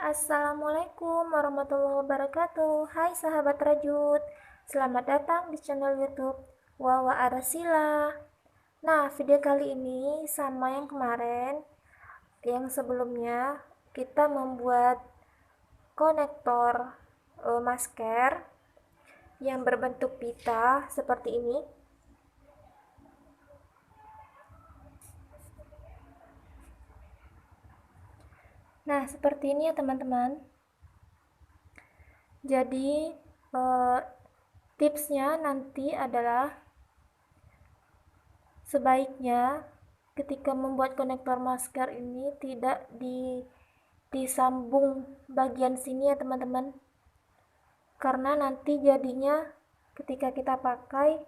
Assalamualaikum warahmatullahi wabarakatuh. Hai sahabat Rajut, selamat datang di channel YouTube Wawa Arasila. Nah, video kali ini sama yang kemarin, yang sebelumnya kita membuat konektor masker yang berbentuk pita seperti ini. Nah, seperti ini ya teman-teman. Jadi tipsnya nanti adalah sebaiknya ketika membuat konektor masker ini tidak disambung bagian sini ya teman-teman, karena nanti jadinya ketika kita pakai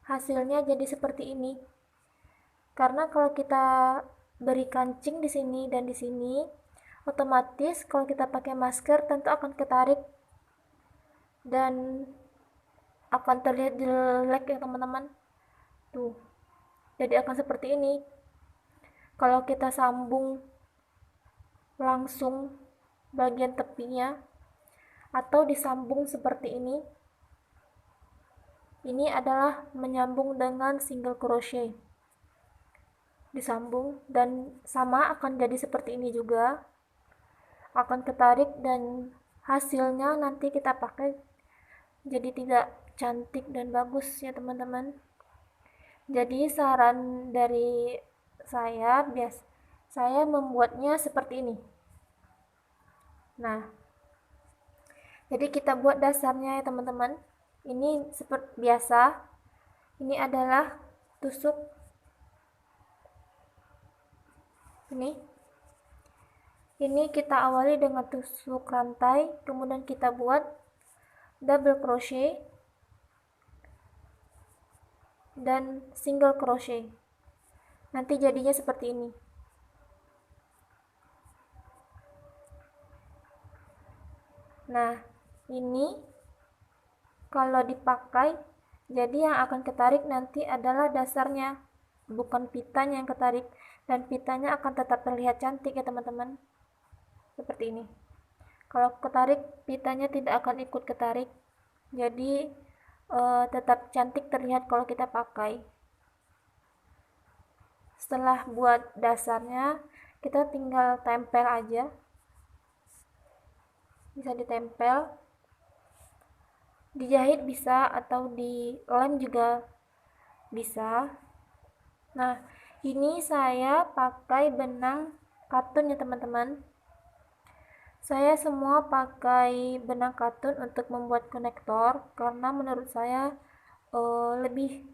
hasilnya jadi seperti ini. Karena kalau kita beri kancing di sini dan di sini, otomatis kalau kita pakai masker tentu akan ketarik dan akan terlihat jelek ya teman-teman. Tuh, jadi akan seperti ini. Kalau kita sambung langsung bagian tepinya atau disambung seperti ini adalah menyambung dengan single crochet, disambung dan sama akan jadi seperti ini juga, akan ketarik dan hasilnya nanti kita pakai jadi tidak cantik dan bagus ya teman-teman. Jadi saran dari saya membuatnya seperti ini. Nah, jadi kita buat dasarnya ya teman-teman. Ini seperti biasa, ini adalah tusuk ini kita awali dengan tusuk rantai, kemudian kita buat double crochet dan single crochet. Nanti jadinya seperti ini. Nah, ini kalau dipakai, jadi yang akan ketarik nanti adalah dasarnya, bukan pitanya yang ketarik, dan pitanya akan tetap terlihat cantik ya teman-teman, seperti ini. Kalau ketarik, pitanya tidak akan ikut ketarik, jadi tetap cantik terlihat kalau kita pakai. Setelah buat dasarnya, kita tinggal tempel aja, bisa ditempel, dijahit bisa atau dilem juga bisa. Nah, ini saya pakai benang katun ya teman-teman. Saya semua pakai benang katun untuk membuat konektor karena menurut saya lebih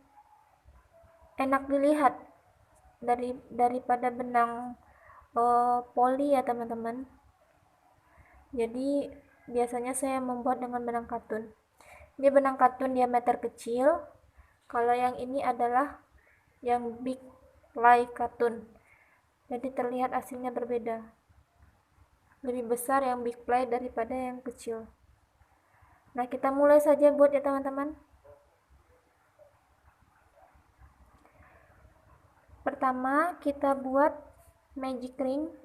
enak dilihat daripada benang poli ya teman-teman. Jadi biasanya saya membuat dengan benang katun. Ini benang katun diameter kecil. Kalau yang ini adalah yang big ply katun. Jadi terlihat hasilnya berbeda. Lebih besar yang big ply daripada yang kecil. Nah, kita mulai saja buat ya teman-teman. Pertama, kita buat magic ring.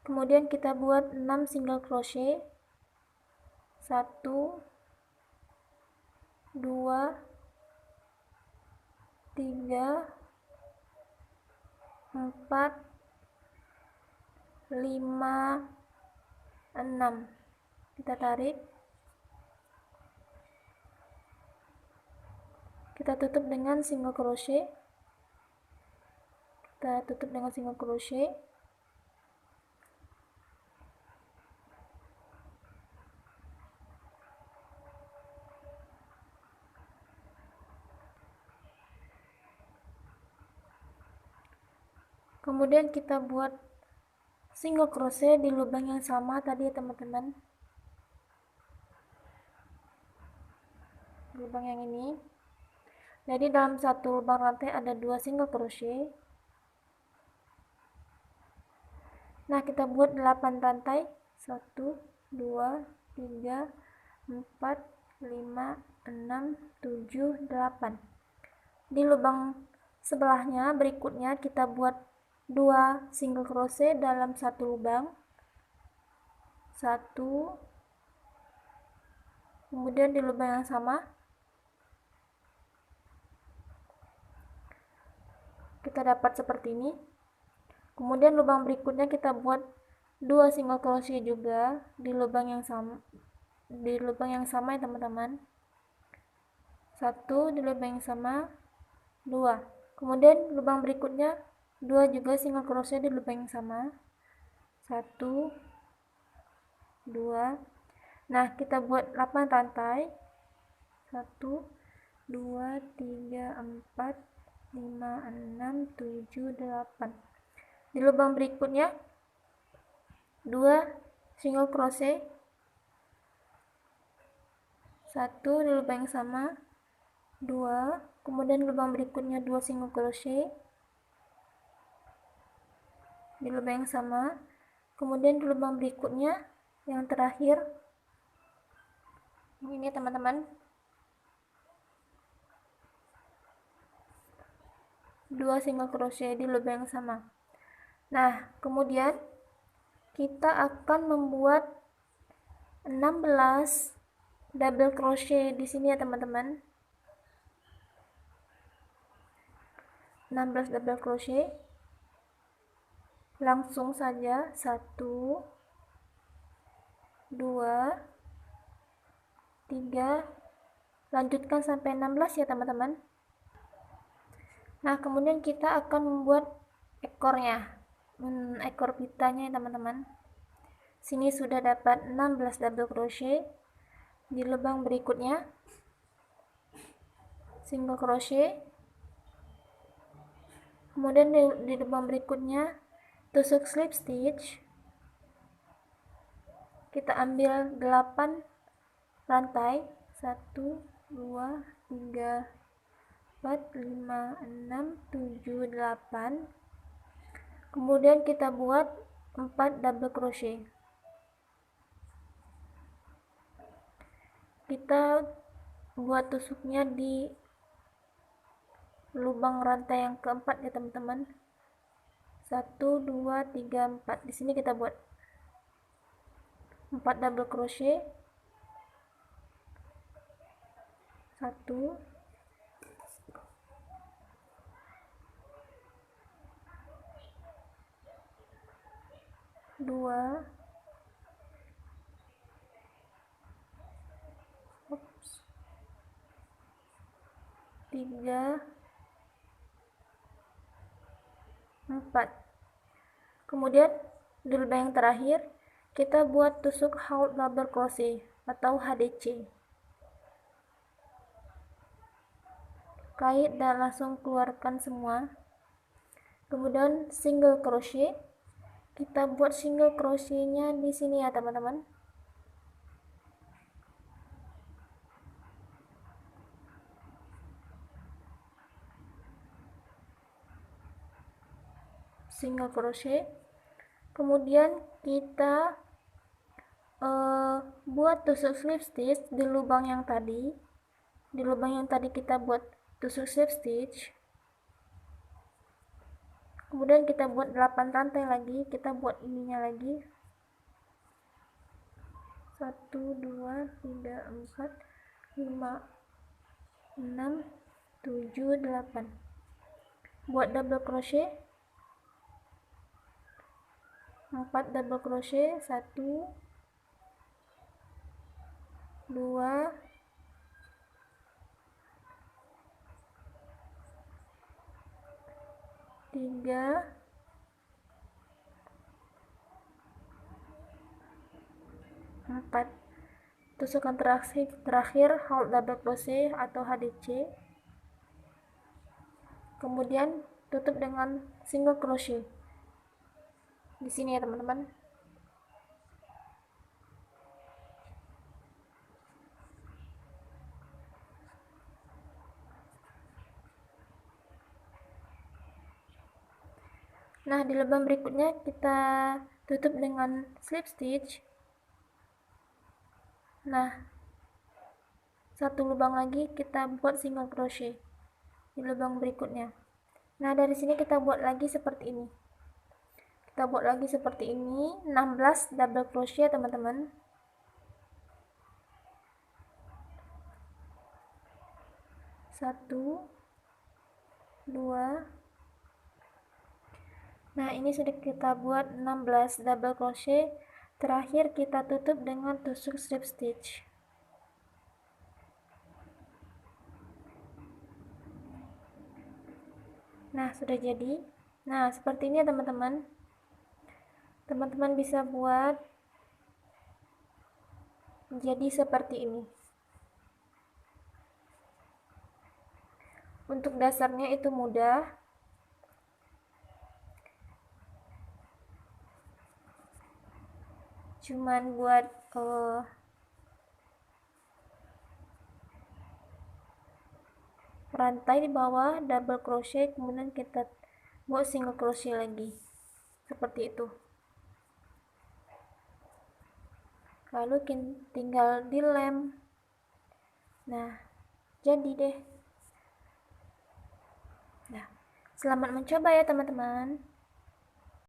Kemudian kita buat 6 single crochet. 1 2 3 4 5 6. Kita tarik. Kita tutup dengan single crochet. Kemudian kita buat single crochet di lubang yang sama tadi ya teman-teman, lubang yang ini. Jadi dalam satu lubang rantai ada 2 single crochet. Nah, kita buat 8 rantai. 1 2 3 4 5 6, 7, 8. Di lubang sebelahnya berikutnya kita buat 2 single crochet dalam satu lubang, 1, kemudian di lubang yang sama kita dapat seperti ini. Kemudian lubang berikutnya kita buat 2 single crochet juga di lubang yang sama, ya teman-teman. 1 di lubang yang sama, 2. Kemudian lubang berikutnya 2 juga single crochet di lubang yang sama, 1, 2. Nah, kita buat 8 rantai, 1, 2, 3, 4, 5, 6, 7, 8. Di lubang berikutnya 2 single crochet, 1 di lubang yang sama, 2. Kemudian lubang berikutnya 2 single crochet di lubang yang sama. Kemudian di lubang berikutnya yang terakhir ini teman-teman, 2 single crochet di lubang yang sama. Nah, kemudian kita akan membuat 16 double crochet di sini ya teman-teman. 16 double crochet. Langsung saja 1, 2, 3, lanjutkan sampai 16 ya teman-teman. Nah, kemudian kita akan membuat ekornya, ekor pitanya ya teman-teman. Sini sudah dapat 16 double crochet. Di lubang berikutnya single crochet, kemudian di lubang berikutnya tusuk slip stitch. Kita ambil 8 rantai, 1, 2, 3, 4, 5, 6, 7, 8. Kemudian kita buat 4 double crochet. Kita buat tusuknya di lubang rantai yang keempat ya teman-teman. 1, 2, 3, 4. Di sini kita buat 4 double crochet. 1, 2, 3, 4. Kemudian di lubang yang terakhir kita buat tusuk half double crochet atau HDC. Kait dan langsung keluarkan semua. Kemudian single crochet. Kita buat single crochetnya di sini ya teman-teman. Single crochet. Kemudian kita buat tusuk slip stitch di lubang yang tadi. Di lubang yang tadi kita buat tusuk slip stitch. Kemudian kita buat 8 rantai lagi. Kita buat ininya lagi. 1, 2, 3, 4, 5, 6, 7, 8. Buat double crochet. 4 double crochet, 1, 2, 3, 4. Tusukan terakhir half double crochet atau HDC. Kemudian tutup dengan single crochet di sini ya teman-teman. Nah, di lubang berikutnya kita tutup dengan slip stitch. Nah, satu lubang lagi kita buat single crochet di lubang berikutnya. Nah, dari sini kita buat lagi seperti ini. Kita buat lagi seperti ini, 16 double crochet teman-teman. 1 2. Nah, ini sudah kita buat 16 double crochet. Terakhir kita tutup dengan tusuk strip stitch. Nah, sudah jadi. Nah, seperti ini ya teman-teman. Teman-teman bisa buat jadi seperti ini. Untuk dasarnya itu mudah. Cuman buat rantai di bawah double crochet, kemudian kita buat single crochet lagi seperti itu, lalu tinggal dilem. Nah, jadi deh. Nah, selamat mencoba ya teman-teman.